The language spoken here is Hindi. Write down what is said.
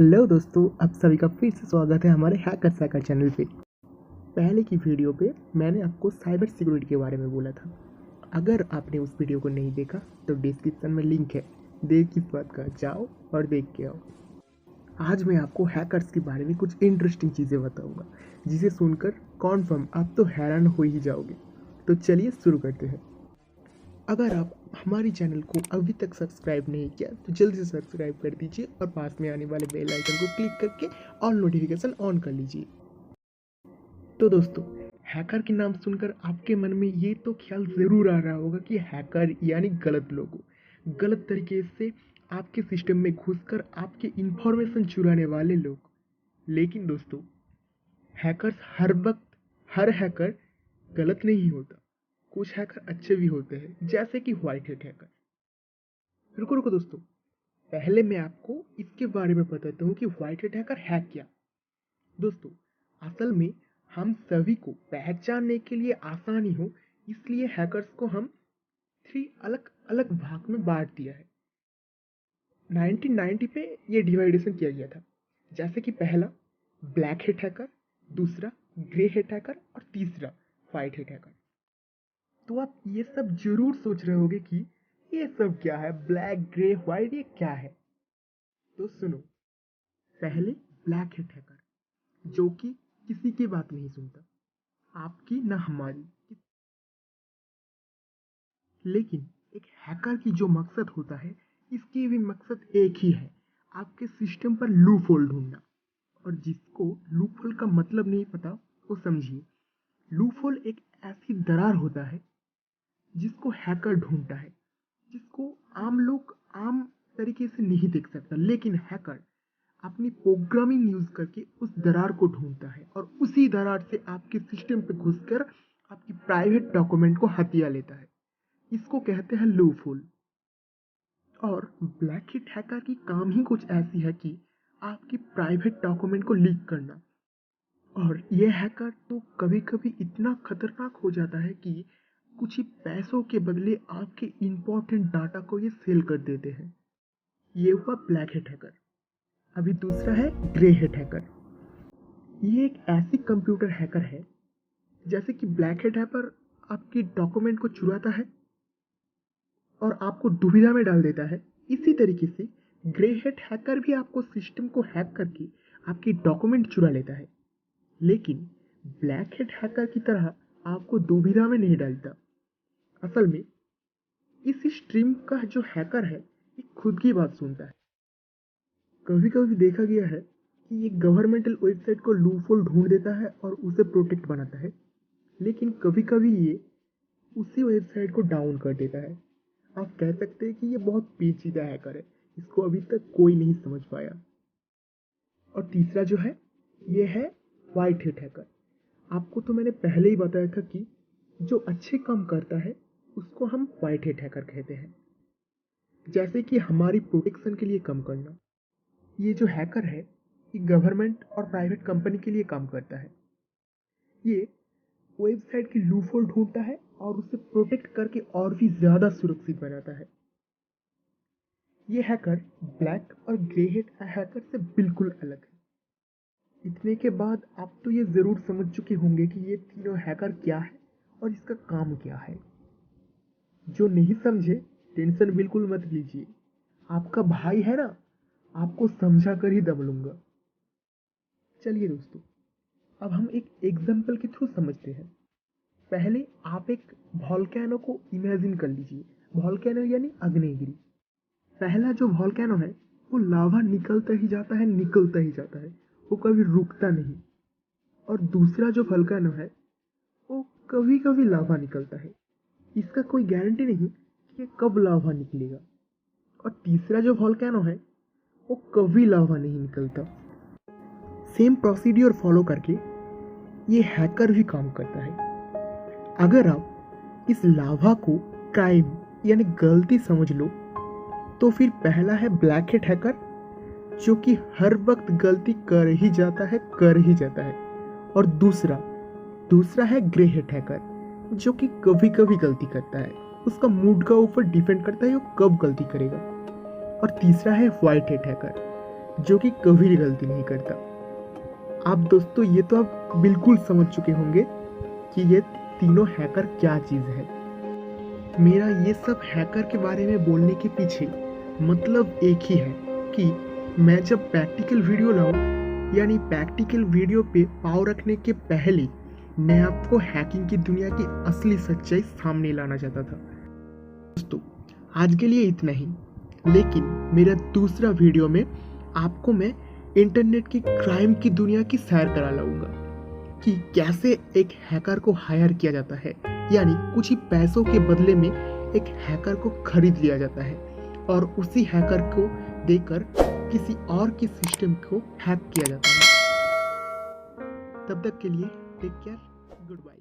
हेलो दोस्तों, आप सभी का फिर से स्वागत है हमारे हैकर सैकर चैनल पे। पहले की वीडियो पे मैंने आपको साइबर सिक्योरिटी के बारे में बोला था। अगर आपने उस वीडियो को नहीं देखा तो डिस्क्रिप्शन में लिंक है, देर किस बात का, जाओ और देख के आओ। आज मैं आपको हैकर्स के बारे में कुछ इंटरेस्टिंग चीज़ें बताऊंगा जिसे सुनकर कॉन्फर्म आप तो हैरान हो ही जाओगे। तो चलिए शुरू करते हैं। अगर आप हमारे चैनल को अभी तक सब्सक्राइब नहीं किया तो जल्दी से सब्सक्राइब कर दीजिए और पास में आने वाले बेल आइकन को क्लिक करके ऑल नोटिफिकेशन ऑन कर लीजिए। तो दोस्तों, हैकर के नाम सुनकर आपके मन में ये तो ख्याल ज़रूर आ रहा होगा कि हैकर यानी गलत लोगों, गलत तरीके से आपके सिस्टम में घुसकर आपके इंफॉर्मेशन चुराने वाले लोग। लेकिन दोस्तों, हैकर्स हर वक्त हर हैकर गलत नहीं होता। कुछ हैकर अच्छे भी होते हैं, जैसे कि व्हाइट हैट हैकर। रुको रुको दोस्तों, पहले मैं आपको इसके बारे में बताता हूँ कि व्हाइट हैट हैकर है क्या। दोस्तों, असल में हम सभी को पहचानने के लिए आसानी हो, इसलिए हैकर्स को हम 3 अलग अलग भाग में बांट दिया है। 1990 पे ये डिवाइडेशन किया गया था, जैसे कि पहला ब्लैक हैट हैकर, दूसरा ग्रे हैट हैकर और तीसरा व्हाइट हैट हैकर। तो आप ये सब जरूर सोच रहे होगे कि ये सब क्या है, ब्लैक ग्रे व्हाइट, ये क्या है। तो सुनो, पहले ब्लैक हैट हैकर, जो कि किसी की बात नहीं सुनता, आपकी ना हमारी। लेकिन एक हैकर की जो मकसद होता है, इसकी भी मकसद एक ही है, आपके सिस्टम पर लूप होल ढूंढना। और जिसको लूप होल का मतलब नहीं पता वो समझिए। लूप होल एक ऐसी दरार होता है जिसको हैकर ढूंढता है, जिसको आम लोग आम तरीके से नहीं देख सकता, लेकिन हैकर अपनी प्रोग्रामिंग यूज करके उस दरार को ढूंढता है और उसी दरार से आपके सिस्टम पे घुसकर आपकी प्राइवेट डॉक्यूमेंट को हथिया लेता है। इसको कहते हैं लूप होल। और ब्लैक हैट हैकर की काम ही कुछ ऐसी है कि आपकी प्राइवेट डॉक्यूमेंट को लीक करना। और ये हैकर तो कभी कभी इतना खतरनाक हो जाता है कि कुछ ही पैसों के बदले आपके इंपॉर्टेंट डाटा को ये सेल कर देते हैं। ये हुआ ब्लैक हैट हैकर। अभी दूसरा है ग्रे हैट हैकर। ये एक ऐसी कंप्यूटर हैकर है, जैसे कि ब्लैक हैट हैकर आपके डॉक्यूमेंट को चुराता है और आपको दुविधा में डाल देता है। इसी तरीके से ग्रे हैट हैकर भी आपको सिस्टम को हैक करके आपकी डॉक्यूमेंट चुरा लेता है, लेकिन ब्लैक हैट हैकर की तरह आपको दुविधा में नहीं डालता। असल में इस स्ट्रीम का जो हैकर है, ये खुद की बात सुनता है। कभी कभी देखा गया है कि ये गवर्नमेंटल वेबसाइट को लूप होल ढूंढ देता है और उसे प्रोटेक्ट बनाता है, लेकिन कभी कभी ये उसी वेबसाइट को डाउन कर देता है। आप कह सकते हैं कि ये बहुत पेचीदा हैकर है, इसको अभी तक कोई नहीं समझ पाया। और तीसरा जो है, ये है व्हाइट हैट हैकर। आपको तो मैंने पहले ही बताया था कि जो अच्छे काम करता है उसको हम व्हाइट हैट हैकर कहते हैं। जैसे कि हमारी प्रोटेक्शन के लिए काम करना। ये जो हैकर है, ये गवर्नमेंट और प्राइवेट कंपनी के लिए काम करता है। ये वेबसाइट की लूप होल ढूंढता है और उसे प्रोटेक्ट करके और भी ज्यादा सुरक्षित बनाता है। ये हैकर ब्लैक और ग्रे हैट हैकर से बिल्कुल अलग है। इतने के बाद आप तो ये जरूर समझ चुके होंगे कि ये तीनों हैकर क्या है और इसका काम क्या है। जो नहीं समझे, टेंशन बिल्कुल मत लीजिए, आपका भाई है ना, आपको समझा कर ही दम लूंगा। चलिए दोस्तों, अब हम एक एग्जाम्पल के थ्रू समझते हैं। पहले आप एक वॉल्केनो को इमेजिन कर लीजिए। वॉल्केनो यानी अग्निगिरी। पहला जो वॉल्केनो है, वो लावा निकलता ही जाता है, निकलता ही जाता है, वो कभी रुकता नहीं। और दूसरा जो वॉल्केनो है, वो कभी कभी लावा निकलता है, इसका कोई गारंटी नहीं कि कब लावा निकलेगा। और तीसरा जो वॉल्केनो है, वो कभी लावा नहीं निकलता। सेम प्रोसीड्यूर फॉलो करके ये हैकर भी काम करता है। अगर आप इस लावा को क्राइम यानी गलती समझ लो, तो फिर पहला है ब्लैक हैट हैकर, जो कि हर वक्त गलती कर ही जाता है, कर ही जाता है। और दूसरा है ग्रे हैट हैकर, जो कि कभी कभी गलती करता है, उसका मूड का ऊपर डिपेंड करता है वो कब गलती करेगा। और तीसरा है व्हाइट हैट हैकर, जो कि कभी भी गलती नहीं करता। आप दोस्तों ये तो आप बिल्कुल समझ चुके होंगे कि ये तीनों हैकर क्या चीज़ है। मेरा ये सब हैकर के बारे में बोलने के पीछे मतलब एक ही है कि मैं जब प्रैक्टिकल वीडियो लाऊं, यानी प्रैक्टिकल वीडियो पे पाव रखने के पहले मैं आपको हैकिंग की दुनिया की असली सच्चाई सामने लाना चाहता था। दोस्तों आज के लिए इतना ही, लेकिन मेरा दूसरा वीडियो में आपको मैं इंटरनेट की क्राइम की दुनिया की सैर करा लाऊंगा कि कैसे एक हैकर को हायर किया जाता है, यानी कुछ ही पैसों के बदले में एक हैकर को खरीद लिया जाता है और उसी हैकर को देकर किसी और के सिस्टम को हैक किया जाता है। तब तक के लिए टेक केयर, गुड बाय।